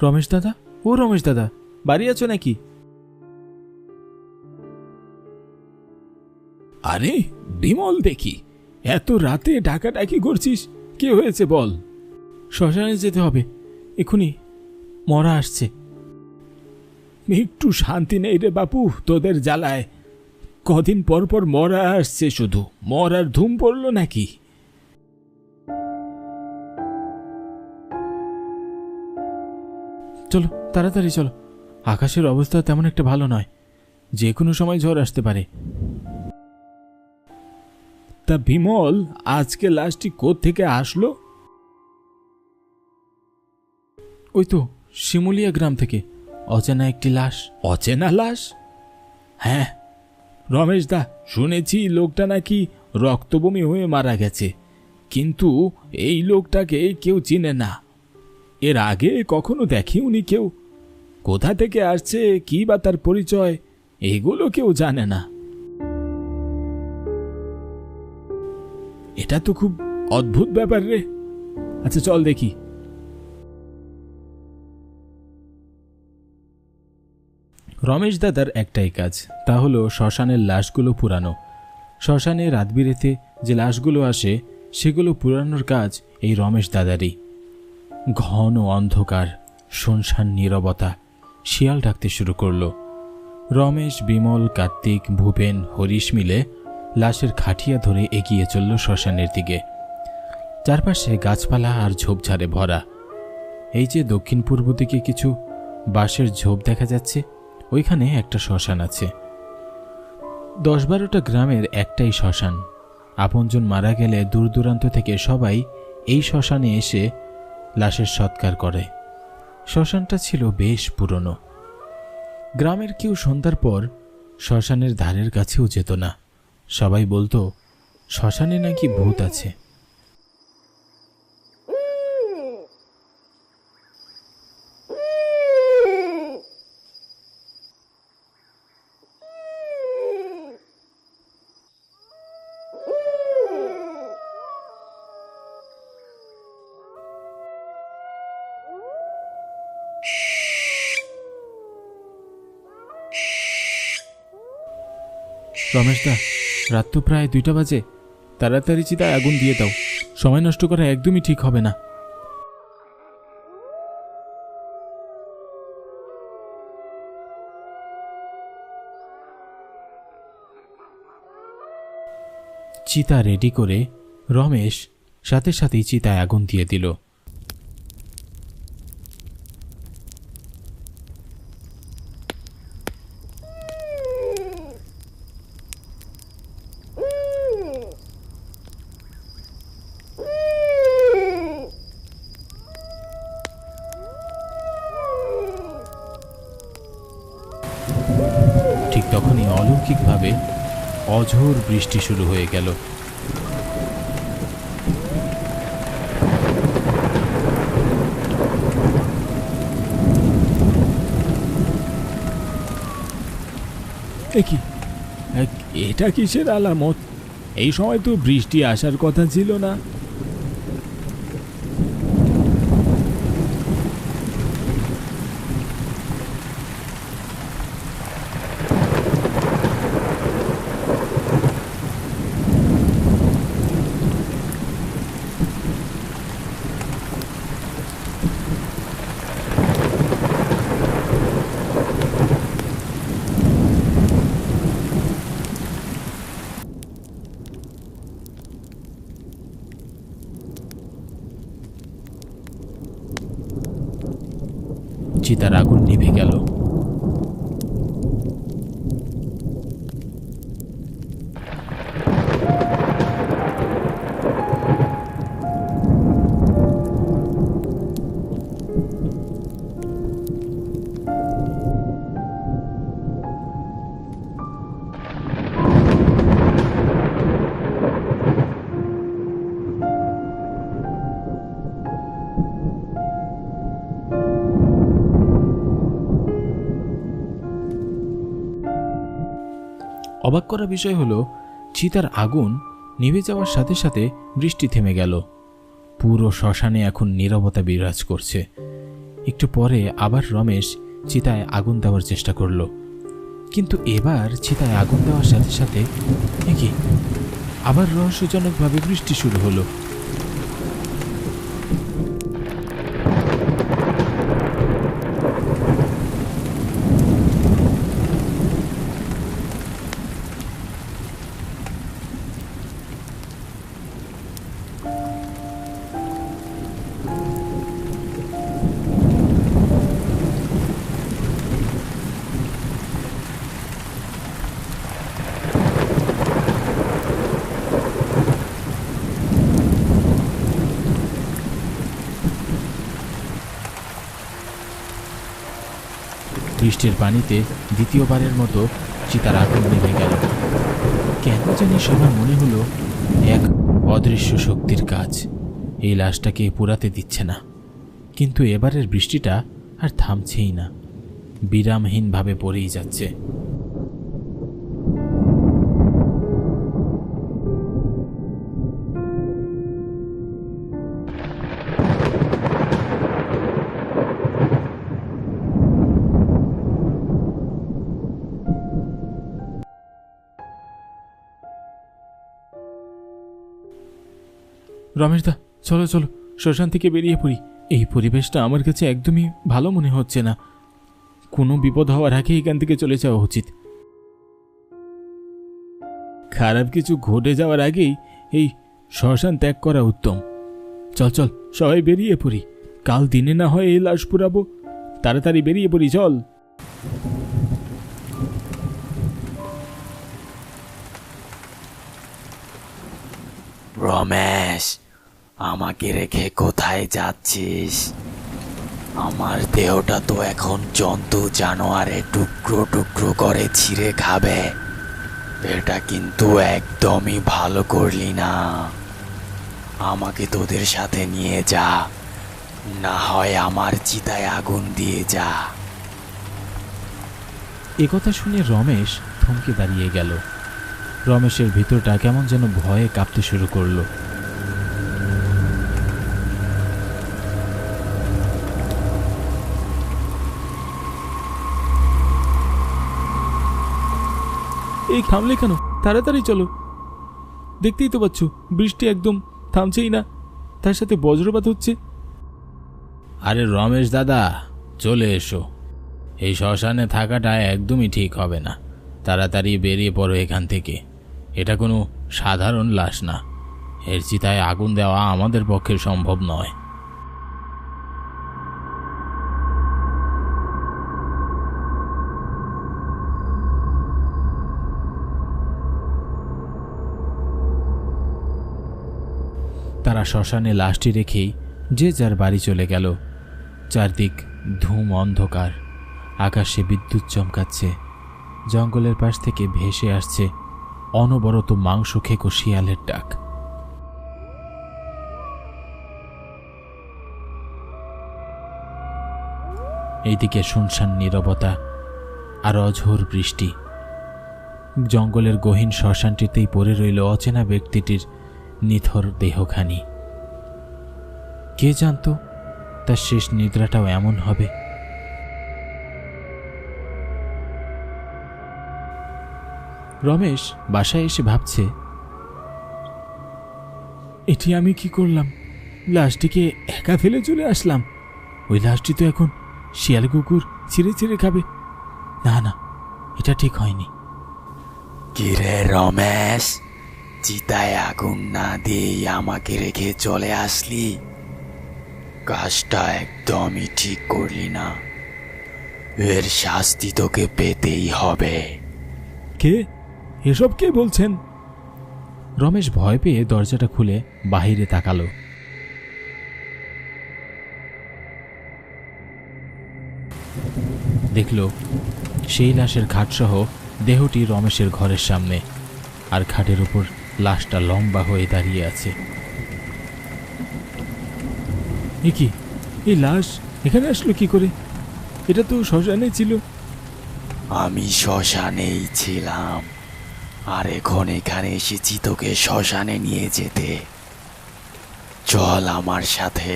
রমেশ দাদা, ও রমেশ দাদা, বাড়ি আছো নাকি? আরে বিমল, দেখি এত রাতে ডাকাডাকি করছিস, কি হয়েছে বল? শ্মশানে যেতে হবে, এক্ষুনি মরা আসছে। একটু শান্তি নেই রে বাপু তোদের জ্বালায়। কদিন পর পর মরা আসছে, শুধু মরার ধুম পড়লো নাকি? চলো তাড়াতাড়ি চলো, আকাশের অবস্থা তেমন একটা ভালো নয়, যে কোনো সময় ঝড় আসতে পারে। তা বিমল, আজকে লাশটি কোত্থেকে আসলো? ওই তো শিমুলিয়া গ্রাম থেকে অচেনা একটি লাশ। অচেনা লাশ? হ্যাঁ রমেশ দা, শুনেছি লোকটা নাকি রক্তবমি হয়ে মারা গেছে, কিন্তু এই লোকটাকে কেউ চিনে না। এর আগে কখনো দেখেওনি কেউ। কোথা থেকে আসছে, কি বা তার পরিচয়, এগুলো কেউ জানে না। এটা তো খুব অদ্ভুত ব্যাপার রে। আচ্ছা চল দেখি। রমেশ দাদার একটাই কাজ, তা হলো শ্মশানের লাশগুলো পুরানো। শ্মশানে রাতবিরেতে যে লাশগুলো আসে সেগুলো পুরানোর কাজ এই রমেশ দাদারই। ঘন অন্ধকার, শুনশান নীরবতা, শিয়াল ডাকতে শুরু করলো। রমেশ, বিমল, কার্তিক, ভূপেন, হরিশ মিলে লাশের খাটিয়া ধরে এগিয়ে চলল শ্মশানের দিকে। চারপাশে গাছপালা আর ঝোপঝাড়ে ভরা। এই যে দক্ষিণ পূর্ব দিকে কিছু বাঁশের ঝোপ দেখা যাচ্ছে, ওইখানে একটা শ্মশান আছে। 10-12টা গ্রামের একটাই শ্মশান। আপনজন মারা গেলে দূর দূরান্ত থেকে সবাই এই শ্মশানে এসে লাশের সৎকার করে। শ্মশানটা ছিল বেশ পুরনো। গ্রামের কেউ সন্ধ্যার পর শ্মশানের ধারের কাছেও যেত না। সবাই বলতো শ্মশানে নাকি ভূত আছে। রমেশ দা, রাত তো প্রায় 2টা বাজে, তাড়াতাড়ি চিতায় আগুন দিয়ে দাও, সময় নষ্ট করা একদমই ঠিক হবে না। চিতা রেডি করে রমেশ সাথে সাথেই চিতায় আগুন দিয়ে দিল। ঠিক তখনই অলৌকিকভাবে অঝোর বৃষ্টি শুরু হয়ে গেল। এটা কিসের আলামত? এই সময় তো বৃষ্টি আসার কথা ছিল না। চিতার আগুন নিভে গেল। অবাক করা বিষয় হলো, চিতার আগুন নিভে যাওয়ার সাথে সাথে বৃষ্টি থেমে গেল। পুরো শ্মশানে এখন নীরবতা বিরাজ করছে। একটু পরে আবার রমেশ চিতায় আগুন দেওয়ার চেষ্টা করলো, কিন্তু এবার চিতায় আগুন দেওয়ার সাথে সাথে কি আবার রহস্যজনকভাবে বৃষ্টি শুরু হলো। বৃষ্টির পানিতে দ্বিতীয়বারের মতো চিতার আগুন নেমে গেল। কেন জানি সবার মনে হলো এক অদৃশ্য শক্তির কাজ এই লাশটাকে পোড়াতে দিচ্ছে না। কিন্তু এবারের বৃষ্টিটা আর থামছেই না, বিরামহীনভাবে পড়েই যাচ্ছে। রমেশদা, চলো চলো, শ্মশান থেকে বেরিয়ে পড়ি। এই পরিবেশটা আমার কাছে একদমই ভালো মনে হচ্ছে না। কোনো বিপদ হওয়ার আগে এখান থেকে চলে যাওয়া উচিত। খারাপ কিছু ঘটে যাওয়ার আগেই এই শ্মশান ত্যাগ করা উত্তম। চল চল, সবাই বেরিয়ে পড়ি। কাল দিনে না হয় এই লাশ পুরাবো। তাড়াতাড়ি বেরিয়ে পড়ি, চল। রমেশ, আমাকে রেখে কোথায় যাচ্ছিস? আমার দেহটা তো এখন জন্তু জানোয়ারে টুকরো টুকরো করে ছিঁড়ে খাবে। এটা কিন্তু একদমই ভালো করলি না। আমাকে তোদের সাথে নিয়ে যা, না হয় আমার চিতায় আগুন দিয়ে যা। একথা শুনে রমেশ থমকে দাঁড়িয়ে গেল। রমেশের ভিতরটা কেমন যেন ভয়ে কাঁপতে শুরু করলো। এই থামলে কেন? তাড়াতাড়ি চলো। দেখতেই তো পাচ্ছ বৃষ্টি একদম থামছেই না, তার সাথে বজ্রপাত হচ্ছে। আরে রমেশ দাদা, চলে এসো। এই শ্মশানে থাকাটা একদমই ঠিক হবে না। তাড়াতাড়ি বেরিয়ে পড়ো এখান থেকে। এটা কোনো সাধারণ লাশ না। এর চিতায় আগুন দেওয়া আমাদের পক্ষে সম্ভব নয়। তারা শ্মশানে লাশটি রেখেই যে যার বাড়ি চলে গেল। চারদিক ধূম অন্ধকার, আকাশে বিদ্যুৎ চমকাচ্ছে। জঙ্গলের পাশ থেকে ভেসে আসছে অনবরত মাংস খেকো শিয়ালের ডাক। এইদিকে শুনশান নীরবতা আর অঝোর বৃষ্টি। জঙ্গলের গহীন শ্মশানটিতেই পড়ে রইল অচেনা ব্যক্তিটির নিথর দেহখানি। কে জানত তার শেষ নিদ্রাটাও এমন হবে। রমেশ বাসায় এসে ভাবছে, এটি আমি কি করলাম? লাশটিকে একা ফেলে চলে আসলাম। ওই লাশটি তো এখন শিয়াল কুকুর ছিঁড়ে ছিঁড়ে খাবে। না না, এটা ঠিক হয়নি। কিরে রমেশ, চিতায় আগুন না দিয়েই আমাকে রেখে চলে আসলি? কাজটা একদমই ঠিক করলি না। এর শাস্তি তোকে পেতেই হবে। কে? এসব কে বলছেন? রমেশ ভয় পেয়ে দরজাটা খুলে বাহিরে তাকালো। দেখল সেই লাশের খাটসহ দেহটি রমেশের ঘরের সামনে, আর খাটের উপর লাশটা লম্বা হয়ে দাঁড়িয়ে আছে। এ কি? এই লাশ এখানে আসলো কি করে? এটা তো শ্মশানে ছিল। আমি শ্মশানেই ছিলাম, আর এখন এখানে এসেছি তোকে শ্মশানে নিয়ে যেতে। চল আমার সাথে,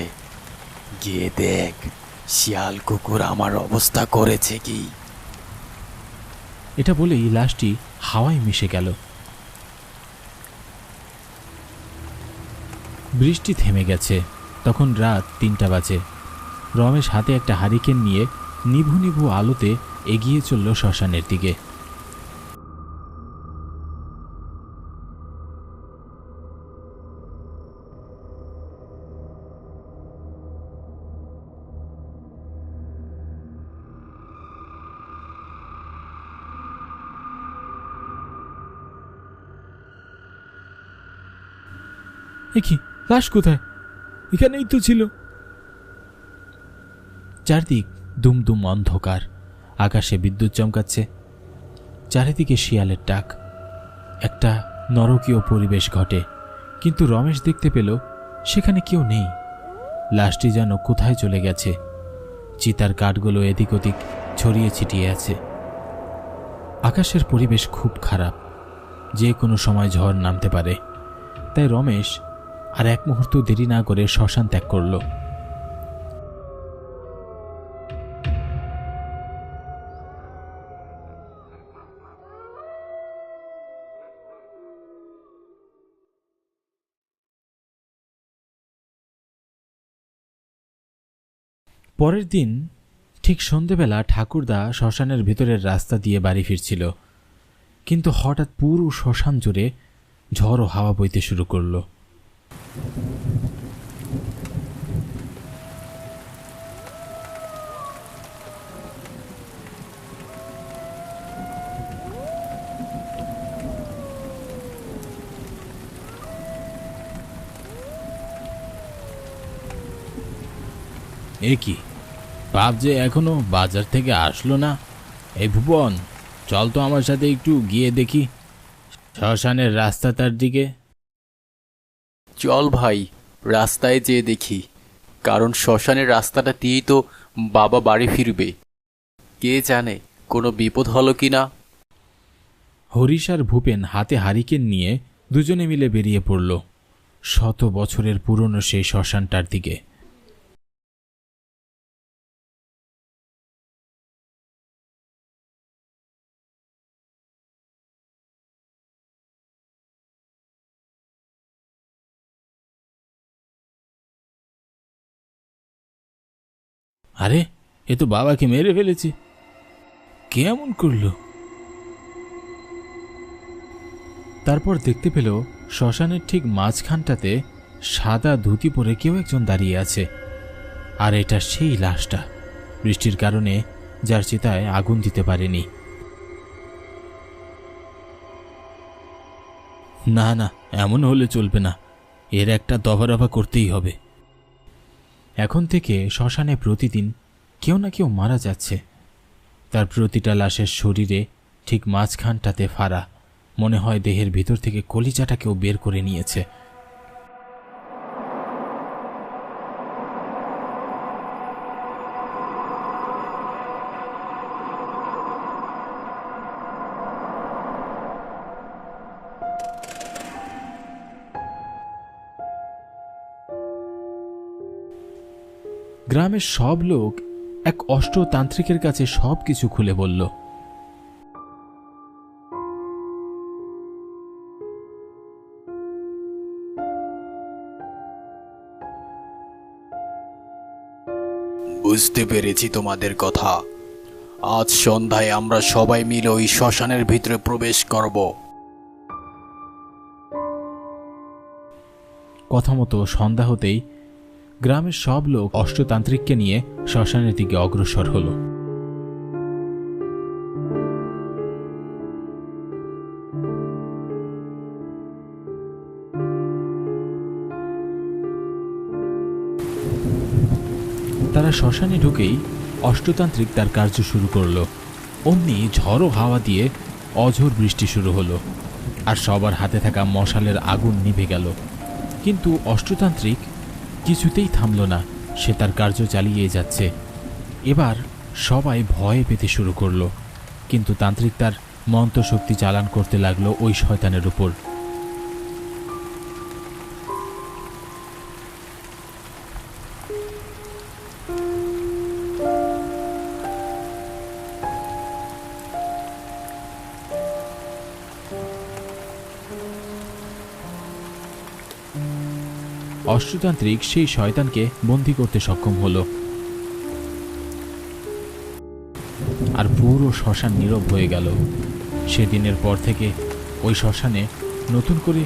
গিয়ে দেখ শিয়াল কুকুর আমার অবস্থা করেছে কি? এটা বলেই লাশটি হাওয়ায় মিশে গেল। বৃষ্টি থেমে গেছে। তখন রাত 3টা বাজে। রমেশ হাতে একটা হারিকেন নিয়ে নিভু নিভু আলোতে এগিয়ে চলল শ্মশানের দিকে। কি লাশ কোথায়? এখানেই তো ছিল। চারদিক দুমদুম অন্ধকার, আকাশে বিদ্যুৎ চমকাচ্ছে, চারিদিকে শিয়ালের ডাক। একটা নরকীয় পরিবেশ ঘটে, কিন্তু রমেশ দেখতে পেল সেখানে কেউ নেই। লাশটি যেন কোথায় চলে গেছে। চিতার কাঠগুলো এদিক ওদিক ছড়িয়ে ছিটিয়ে আছে। আকাশের পরিবেশ খুব খারাপ, যে কোনো সময় ঝড় নামতে পারে। তাই রমেশ আর এক মুহূর্ত দেরি না করে শ্মশান ত্যাগ করল। পরের দিন ঠিক সন্ধেবেলা ঠাকুরদা শ্মশানের ভিতরের রাস্তা দিয়ে বাড়ি ফিরছিল, কিন্তু হঠাৎ পুরো শ্মশান জুড়ে ঝড় ও হাওয়া বইতে শুরু করলো। এ কি বাপ যে এখনো বাজার থেকে আসলো না? এই ভুবন, চল তো আমার সাথে একটু গিয়ে দেখি শ্মশানের রাস্তাটার দিকে। চল ভাই, রাস্তায় যেয়ে দেখি, কারণ শ্মশানের রাস্তাটা দিয়েই তো বাবা বাড়ি ফিরবে। কে জানে কোনো বিপদ হলো কিনা। হরিশ আর ভূপেন হাতে হারিকেন নিয়ে দুজনে মিলে বেরিয়ে পড়ল 100 বছরের পুরনো সেই শ্মশানটার দিকে। আরে, এ তো বাবাকে মেরে ফেলেছে। কেমন করলো? তারপর দেখতে পেল শ্মশানের ঠিক মাঝখানটাতে সাদা ধুতি পরে কেউ একজন দাঁড়িয়ে আছে। আর এটা সেই লাশটা, বৃষ্টির কারণে যার চিতায় আগুন দিতে পারেনি। না না, এমন হলে চলবে না, এর একটা দফারফা করতেই হবে। এখন থেকে শ্মশানে প্রতিদিন কেউ না কেউ মারা যাচ্ছে। তার প্রতিটা লাশের শরীরে ঠিক মাঝখানটাতে ফাড়া, মনে হয় দেহের ভিতর থেকে কলিজাটা কেউ বের করে নিয়েছে। গ্রামের সব লোক এক অষ্টতান্ত্রিকের কাছে সবকিছু খুলে বলল। বুঝতে পেরেছি তোমাদের কথা। আজ সন্ধ্যায় আমরা সবাই মিলে ওই শ্মশানের ভিতরে প্রবেশ করব। কথা মতো সন্ধ্যা হতেই গ্রামের সব লোক অষ্টতান্ত্রিককে নিয়ে শ্মশানের দিকে অগ্রসর হলো। তারা শ্মশানে ঢুকেই অষ্টতান্ত্রিক তার কার্য শুরু করলো। অমনি ঝড়ো হাওয়া দিয়ে অঝোর বৃষ্টি শুরু হলো, আর সবার হাতে থাকা মশালের আগুন নিভে গেল। কিন্তু অষ্টতান্ত্রিক কিছুতেই থামল না, সে তার কার্য চালিয়ে যাচ্ছে। এবার সবাই ভয় পেতে শুরু করলো, কিন্তু তান্ত্রিক তার মন্ত্রশক্তি চালান করতে লাগলো ওই শয়তানের উপর। অষ্টতান্ত্রিক সেই শয়তানকে বন্দী করতে সক্ষম হলো। আর পুরো শ্মশান নীরব হয়ে গেল। সেদিনের পর থেকে ওই শ্মশানে নতুন করে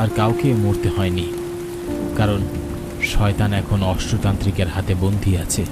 আর কাউকে মরতে হয়নি, কারণ শয়তান এখন অষ্টতান্ত্রিকের হাতে বন্দী আছে।